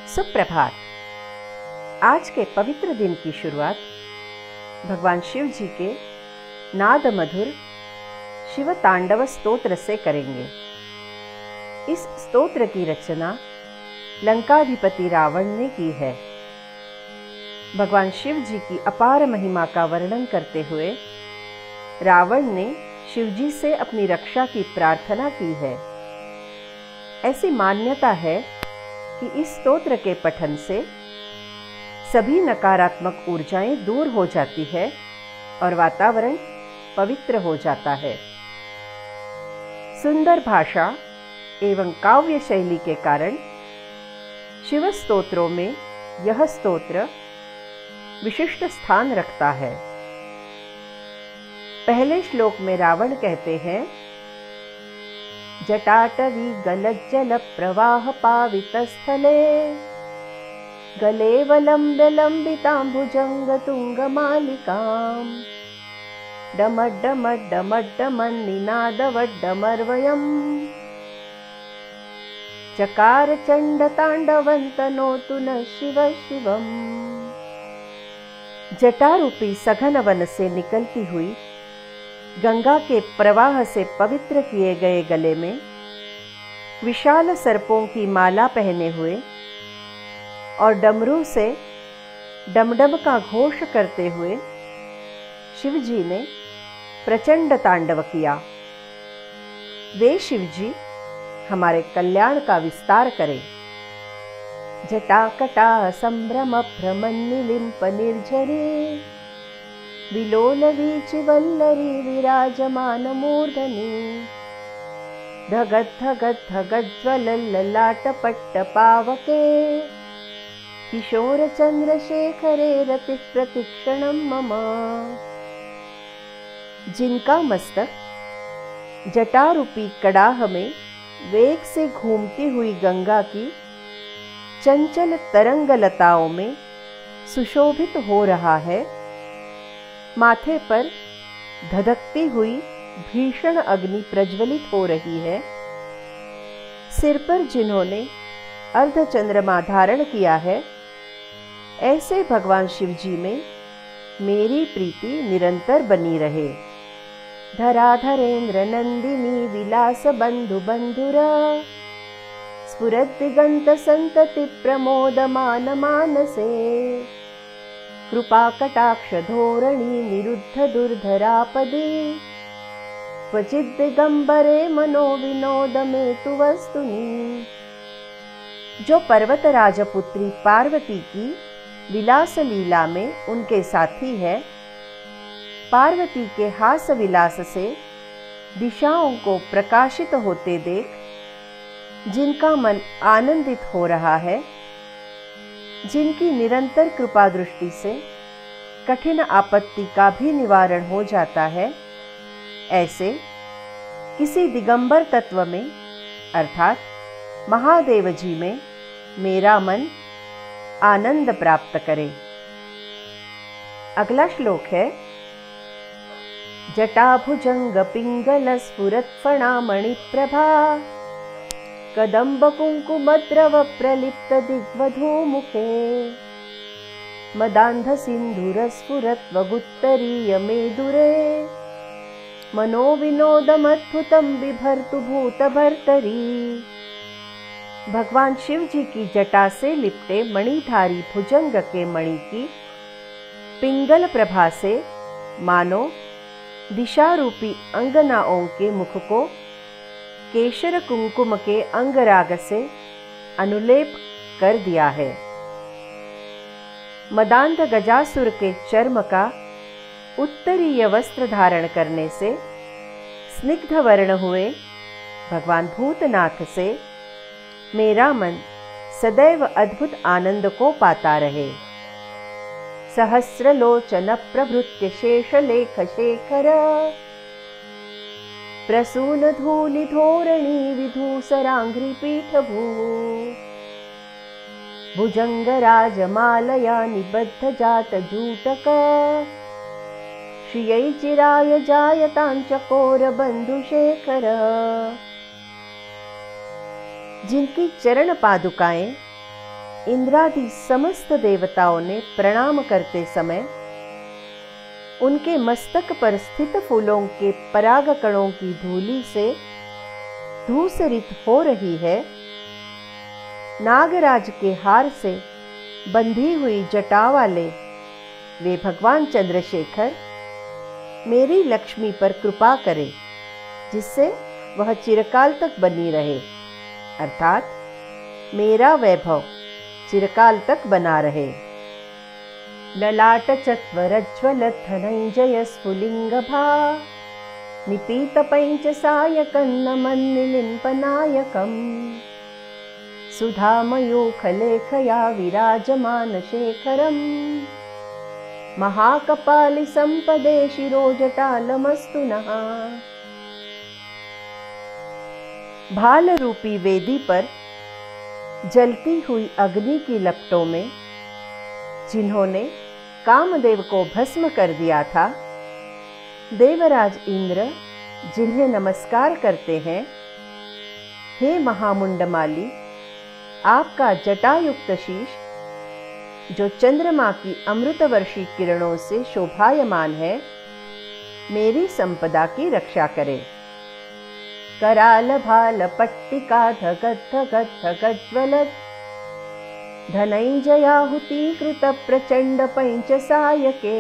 सुप्रभात। आज के पवित्र दिन की शुरुआत भगवान शिव जी के नाद मधुर शिव तांडव स्तोत्र से करेंगे। इस स्तोत्र की रचना लंकाधिपति रावण ने की है। भगवान शिव जी की अपार महिमा का वर्णन करते हुए रावण ने शिव जी से अपनी रक्षा की प्रार्थना की है। ऐसी मान्यता है कि इस स्तोत्र के पठन से सभी नकारात्मक ऊर्जाएं दूर हो जाती है और वातावरण पवित्र हो जाता है। सुंदर भाषा एवं काव्य शैली के कारण शिव स्तोत्रों में यह स्तोत्र विशिष्ट स्थान रखता है। पहले श्लोक में रावण कहते हैं, जटाटवी गलज्जल प्रवाह पावितस्थले गलेवलम्ब्य लम्बिताम्बुजंग तुंगमालिकाम् डमड्डमड्डमड्डमन्निनादवड्डमर्वयम् चकार चंडतांडवन्तनोतु न शिव शिवम्। जटारूपी सघन वन से निकलती हुई गंगा के प्रवाह से पवित्र किए गए गले में विशाल सर्पों की माला पहने हुए और डमरू से डमडम का घोष करते हुए शिव जी ने प्रचंड तांडव किया। वे शिव जी हमारे कल्याण का विस्तार करें। जटाकटा संभ्रम भ्रमन्निलिम्प निर्झरे विलोलवीचिवल्लरी विराजमान मूर्धनि धगद्धगद्धगज्ज्वलल्ललाटपट्टपावके किशोर चंद्रशेखरे रतिः प्रतिक्षणं मम। जिनका मस्तक जटारूपी कड़ाह में वेग से घूमती हुई गंगा की चंचल तरंग लताओं में सुशोभित हो रहा है, माथे पर धधकती हुई भीषण अग्नि प्रज्वलित हो रही है, सिर पर जिन्होंने अर्धचंद्रमा धारण किया है, ऐसे भगवान शिव जी में मेरी प्रीति निरंतर बनी रहे। धराधरेन्द्र नंदिनी विलास बंधु बंधुरा स्फुरद्दिगंत संतति प्रमोदमान मानसे कृपा कटाक्ष धोरणी निरुद्ध दुर्धरापदे क्वचिद् दिगंबरे मनो विनोद में तु वस्तुनि। जो पर्वत राजपुत्री पार्वती की विलास लीला में उनके साथी है, पार्वती के हास विलास से दिशाओं को प्रकाशित होते देख जिनका मन आनंदित हो रहा है, जिनकी निरंतर कृपा दृष्टि से कठिन आपत्ति का भी निवारण हो जाता है, ऐसे किसी दिगंबर तत्व में अर्थात महादेव जी में मेरा मन आनंद प्राप्त करे। अगला श्लोक है, जटाभुजंग पिंगल स्फुरत्फणामणि प्रभा कदम्ब कुंकुमद्रव प्रलिप्त दिग्वधूमुखे मदान्ध सिंधुर स्फुरत्वगुत्तरीय मेदुरे मनोविनोदमद्भुतं बिभर्तु भूतभर्तरी। भगवान शिव जी की जटा से लिपटे मणिधारी भुजंग के मणि की पिंगल प्रभा से मानो दिशारूपी अंगनाओं के मुख को केशर कुंकुम के अंगराग से अनुलेप कर दिया है। मदांध गजासुर के चर्म का उत्तरीय वस्त्र धारण करने से स्निग्ध वर्ण हुए भगवान भूतनाथ से मेरा मन सदैव अद्भुत आनंद को पाता रहे। सहस्रलोचन प्रभृत्य शेषलेख शेखर प्रसून धूलि धोरणी विधूसरांघ्रि पीठभू भुजंग राजमालया निबद्ध जाट जूटक श्रियै चिराय जायतांचकोर बंधुशेखर। जिनकी चरण पादुकाएं इंद्रादि समस्त देवताओं ने प्रणाम करते समय उनके मस्तक पर स्थित फूलों के परागकणों की धूलि से धूसरित हो रही है। नागराज के हार से बंधी हुई जटा वाले वे भगवान चंद्रशेखर मेरी लक्ष्मी पर कृपा करें, जिससे वह चिरकाल तक बनी रहे, अर्थात मेरा वैभव चिरकाल तक बना रहे। ललाट चत्वरज्वल धनंजय स्फुलिंगभा निपीत पैंच सायकन्न मन्निलिम्पनायकम् सुधामयूखलेखया विराजमान शेखरम् महाकपालि संपदे शिरोजटालमस्तु नः। भाल रूपी वेदी पर जलती हुई अग्नि की लपटों में जिन्होंने कामदेव को भस्म कर दिया था, देवराज इंद्र जिन्हें नमस्कार करते हैं, हे महामुंडमाली, आपका जटायुक्त शीश जो चंद्रमा की अमृतवर्षी किरणों से शोभायमान है, मेरी संपदा की रक्षा करे। कराल भाल पट्टिका धगत धगत धगत ज्वलत धनंजयाहुतीकृत प्रचंड पंच सायके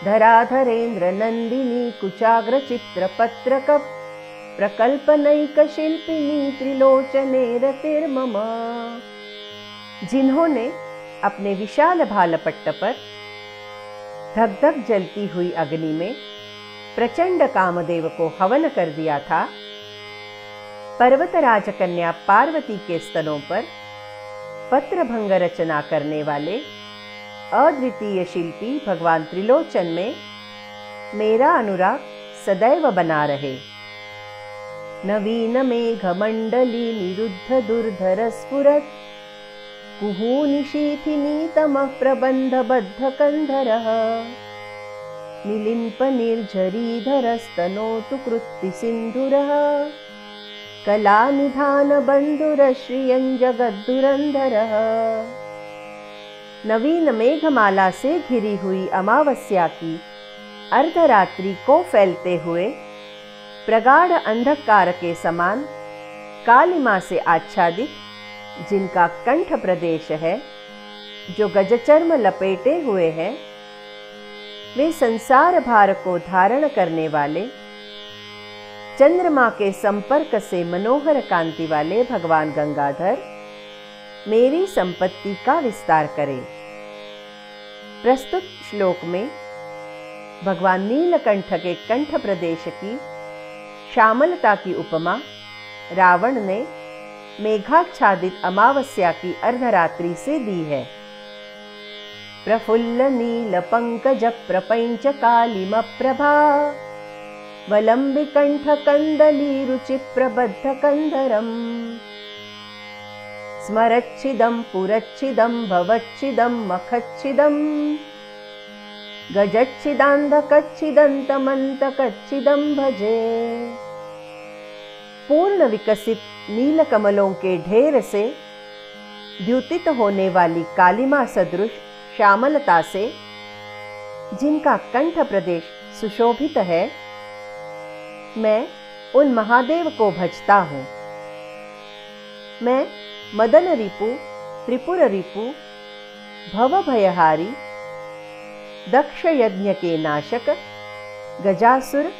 धराधरेन्द्र नंदिनी कुचाग्र चित्र पत्रक प्रकल्पनैक शिल्पिनी त्रिलोचने रतिर्मम। जिन्होंने अपने विशाल भालपट्ट पर धक धक जलती हुई अग्नि में प्रचंड कामदेव को हवन कर दिया था, पर्वतराज कन्या पार्वती के स्तनों पर पत्रभंग रचना करने वाले अद्वितीय शिल्पी भगवान त्रिलोचन में मेरा अनुराग सदैव बना रहे। नवीन मेघ मंडली निरुद्ध दुर्धर स्फुरत् कुहूनिशीथिनी तमः प्रबंध बद्ध कंधरः मिलिंप निर्झरीधरस्तनोतु कृत्ति सिंधुरः कला निधान बंधुर श्रियं जगद्दुरंधरः। नवीन मेघमाला से घिरी हुई अमावस्या की अर्धरात्रि को फैलते हुए प्रगाढ़ अंधकार के समान कालिमा से आच्छादित जिनका कंठ प्रदेश है, जो गजचर्म लपेटे हुए हैं, वे संसार भार को धारण करने वाले चंद्रमा के संपर्क से मनोहर कांति वाले भगवान गंगाधर मेरी संपत्ति का विस्तार करें। प्रस्तुत श्लोक में भगवान नीलकंठ के कंठ प्रदेश की श्यामलता की उपमा रावण ने मेघाच्छादित अमावस्या की अर्धरात्रि से दी है। प्रफुल्ल नील पंकज प्रपंच कालिम प्रभा वलंबि कंठ कंदली रुचि प्रबद्ध कंधरम स्मरच्छिदं पुरच्छिदं भवच्छिदं मखच्छिदं गजच्छिदांधकच्छिदंतमंतकच्छिदं भजे। पूर्ण विकसित नील कमलों के ढेर से द्युतित होने वाली कालिमा सदृश श्यामलता से जिनका कंठ प्रदेश सुशोभित है, मैं उन महादेव को भजता हूँ। मैं मदन रिपु, त्रिपुर रिपु, भव भयहारी, दक्ष यज्ञ के नाशक, गजासुर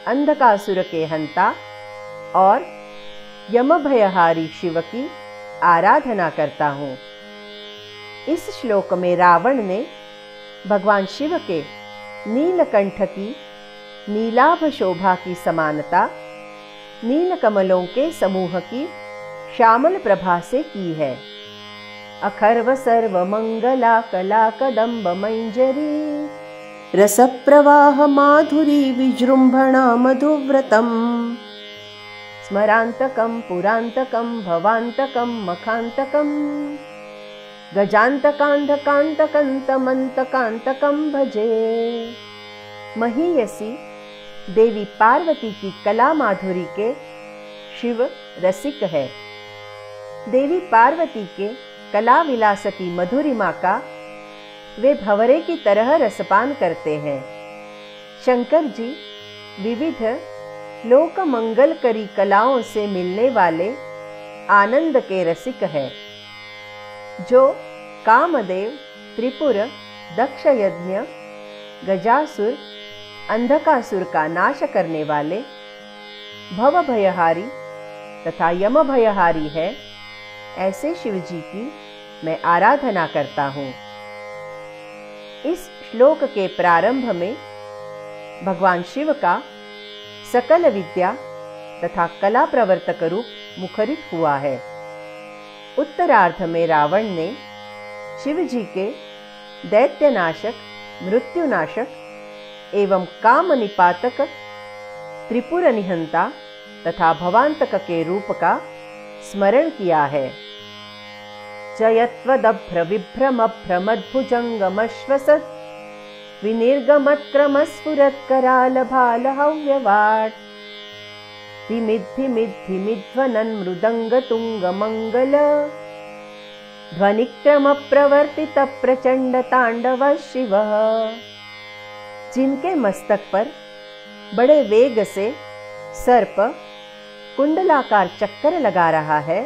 अंधकासुर के हंता और यम भयहारी शिव की आराधना करता हूँ। इस श्लोक में रावण ने भगवान शिव के नीलकंठ की नीलाभ शोभा की समानता नील कमलों के समूह की श्यामल प्रभा से की है। अखर्व सर्व मंगला कला कदम्ब मंजरी रस प्रवाह माधुरी विजृंभणा मधुव्रतम स्मरांतकम पुरांतकम भवांतकम मखांतकम गजांतकांधकांतकंतमंतकांतकम भजे। महीयसी देवी पार्वती की कला माधुरी के शिव रसिक है। देवी पार्वती के कला विलास की मधुरिमा का वे भंवरे की तरह रसपान करते हैं। शंकर जी विविध लोक मंगलकरी कलाओं से मिलने वाले आनंद के रसिक हैं, जो कामदेव, त्रिपुर, दक्ष यज्ञ, गजासुर, अंधकासुर का नाश करने वाले, भव भयहारी तथा यम भयहारी है, ऐसे शिव जी की मैं आराधना करता हूँ। इस श्लोक के प्रारंभ में भगवान शिव का सकल विद्या तथा कला प्रवर्तक रूप मुखरित हुआ है। उत्तरार्ध में रावण ने शिव जी के दैत्यनाशक, मृत्युनाशक एवं काम निपातक, त्रिपुर निहंता तथा भवांतक के रूप का स्मरण किया है। जयत्वदभ्र विभ्रमभ्रमद्भुजंगमश्वसत् विनिर्गमत्क्रमस्फुरत्कराल भाल हव्यवाट् धिमिद्धिमिद्धिमिध्वनन् मृदंगतुंगमंगल ध्वनिक्रम प्रवर्तित प्रचंड तांडव शिवः। जिनके मस्तक पर बड़े वेग से सर्प कुंडलाकार चक्कर लगा रहा है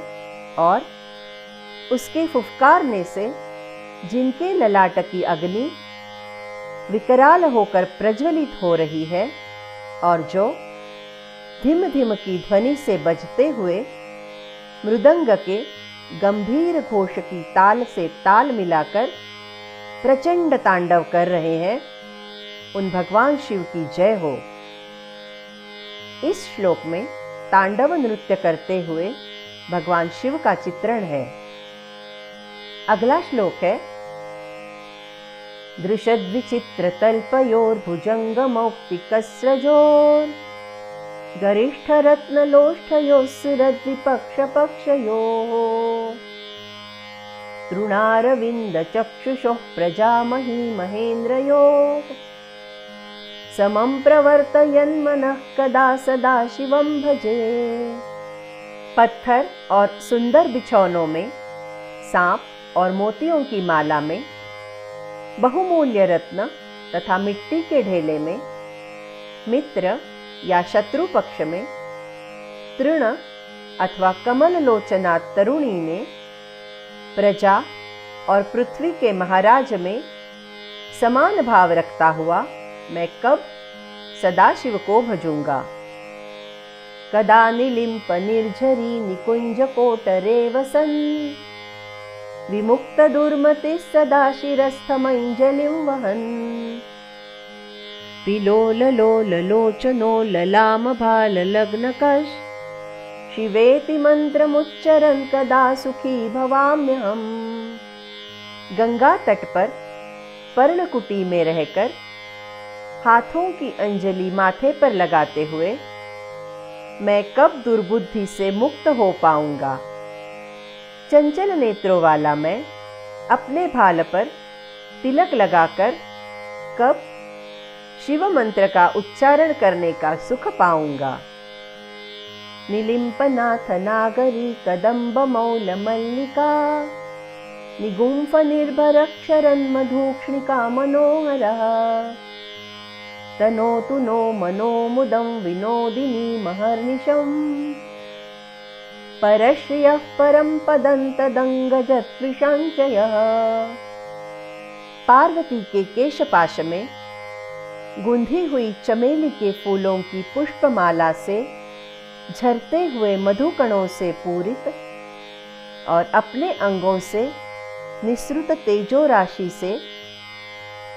और उसके फुफकारने से जिनके ललाट की अग्नि विकराल होकर प्रज्वलित हो रही है और जो धिम धिम की ध्वनि से बजते हुए मृदंग के गंभीर घोष की ताल से ताल मिलाकर प्रचंड तांडव कर रहे हैं, उन भगवान शिव की जय हो। इस श्लोक में तांडव नृत्य करते हुए भगवान शिव का चित्रण है। अगला श्लोक है दृशद्विचित्र तल्पयोर्भुजंग मौक्तिकस्रजोर गरिष्ठ रत्नलोष्ठयोस्सुरद्विपक्ष पक्षयोः तृणारविंद चक्षुषोः प्रजामही महेन्द्रयोः समं प्रवर्तयन् मनः कदा सदा शिवं भजे। पत्थर और सुंदर बिछौनों में, सांप और मोतियों की माला में, बहुमूल्य रत्न तथा मिट्टी के ढेले में, मित्र या शत्रु पक्ष में, तृण अथवा कमल लोचना तरुणी ने, प्रजा और पृथ्वी के महाराज में समान भाव रखता हुआ मैं कब सदाशिव को भजूंगा। कदा निलिम्प निर्झरी निकुंज कोटरे वसन् विमुक्त दुर्मति सदा शिरस्थमञ्जलिं वहन् विलोल लोल लोचनो ललाम भाल लग्नकश शिवेति मंत्रमुच्चरन् कदा सुखी भवाम्यहम्। गंगा तट पर पर्णकुटी में रहकर हाथों की अंजलि माथे पर लगाते हुए मैं कब दुर्बुद्धि से मुक्त हो पाऊंगा। चंचल नेत्रों वाला मैं अपने भाल पर तिलक लगाकर कब शिव मंत्र का उच्चारण करने का सुख पाऊंगा। निलिम्पनाथ नागरी कदम्ब मौल मल्लिका निगुंफ निर्भरक्षरन् मधुक्ष्णिका मनोहरः तनोतु नो मनो मुदं विनोदिनी महर्निशम् परश्रियः परं पदं तदङ्गजत्विषाञ्चयः। पार्वती के केशपाश में गुंधी हुई चमेली के फूलों की पुष्पमाला से झरते हुए मधुकणों से पूरित और अपने अंगों से निसृत तेजो राशि से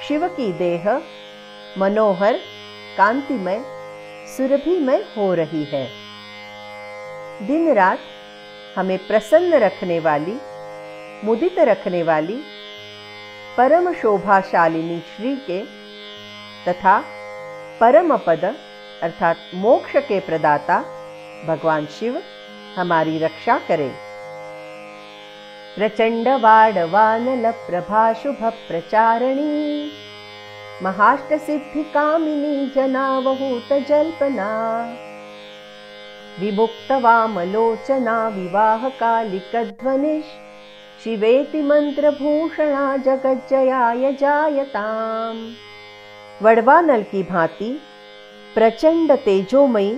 शिव की देह मनोहर, कांतिमय, सुरभिमय हो रही है। दिन रात हमें प्रसन्न रखने वाली, मुदित रखने वाली, परम शोभाशालिनी श्री के तथा परम पद अर्थात मोक्ष के प्रदाता भगवान शिव हमारी रक्षा करें। प्रचंड वाडवानल प्रभाशुभ प्रचारिणी महाष्ट सिद्धि कामिनी जनावहूत जल्पना विमुक्त वामलोचना विवाह कालिक ध्वनिश शिवेति मंत्रभूषणा जगज्जयाय जायताम। वड़वा नल की भांति प्रचंड तेजोमयी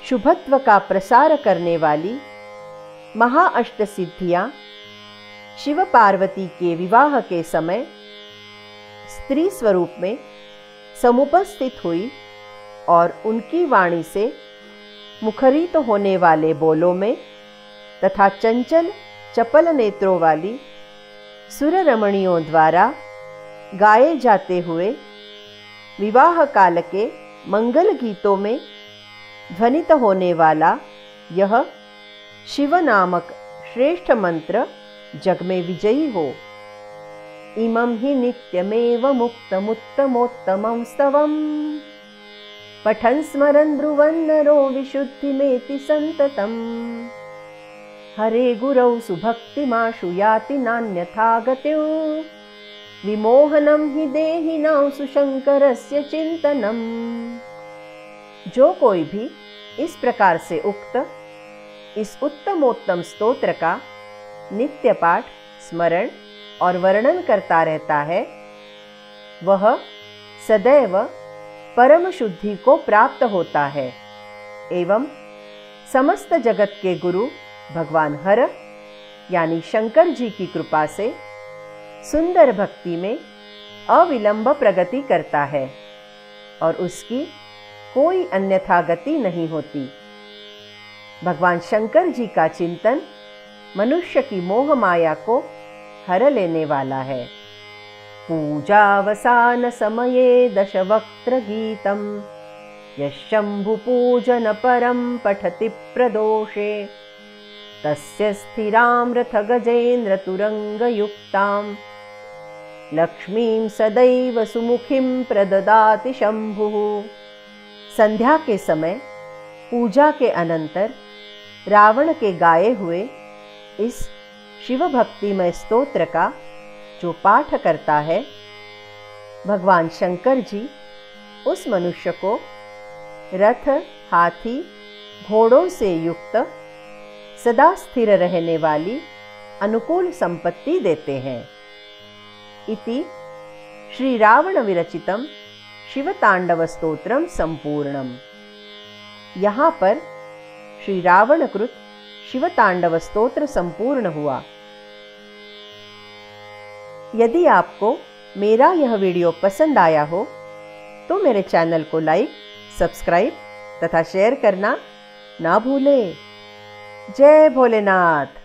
शुभत्व का प्रसार करने वाली महाअष्ट सिद्धियां शिव पार्वती के विवाह के समय स्त्री स्वरूप में समुपस्थित हुई और उनकी वाणी से मुखरित होने वाले बोलों में तथा चंचल चपल नेत्रों वाली सुर रमणियों द्वारा गाए जाते हुए विवाह काल के मंगल गीतों में ध्वनित होने वाला यह शिव नामक श्रेष्ठ मंत्र जग में विजयी हो। इमं हि नित्यमेव मुक्तमुत्तमोत्तमं स्तवम् पठन् स्मरन् ब्रुवन् नरो विशुद्धिमेति सन्ततम्। हरे गुरौ सुभक्तिमाशु याति नान्यथा गतिं विमोहनं हि देहिनां सुशंकरस्य चिंतनम्। जो कोई भी इस प्रकार से उक्त इस उत्तमोत्तम स्तोत्र का नित्य पाठ, स्मरण और वर्णन करता रहता है, वह सदैव परम शुद्धि को प्राप्त होता है एवं समस्त जगत के गुरु भगवान हर यानी शंकर जी की कृपा से सुंदर भक्ति में अविलंब प्रगति करता है और उसकी कोई अन्यथा गति नहीं होती। भगवान शंकर जी का चिंतन मनुष्य की मोह माया को हर लेने वाला है। पूजावसान समये दशवक्त्र गीतम यशंभु पूजन परम पठति प्रदोषे तस्य स्थिरां रथ गजेन्द्र तुरंग युक्तां लक्ष्मीं सदैव सुमुखीं प्रददाति शंभुः। संध्या के समय पूजा के अनंतर रावण के गाए हुए इस शिव भक्तिमय स्तोत्र का जो पाठ करता है, भगवान शंकर जी उस मनुष्य को रथ, हाथी, घोड़ों से युक्त सदा स्थिर रहने वाली अनुकूल संपत्ति देते हैं। इति श्री रावण विरचितम शिव तांडव स्तोत्रम संपूर्णम। यहाँ पर श्री रावणकृत शिव तांडव स्तोत्र संपूर्ण हुआ। यदि आपको मेरा यह वीडियो पसंद आया हो तो मेरे चैनल को लाइक, सब्सक्राइब तथा शेयर करना ना भूलें। जय भोलेनाथ।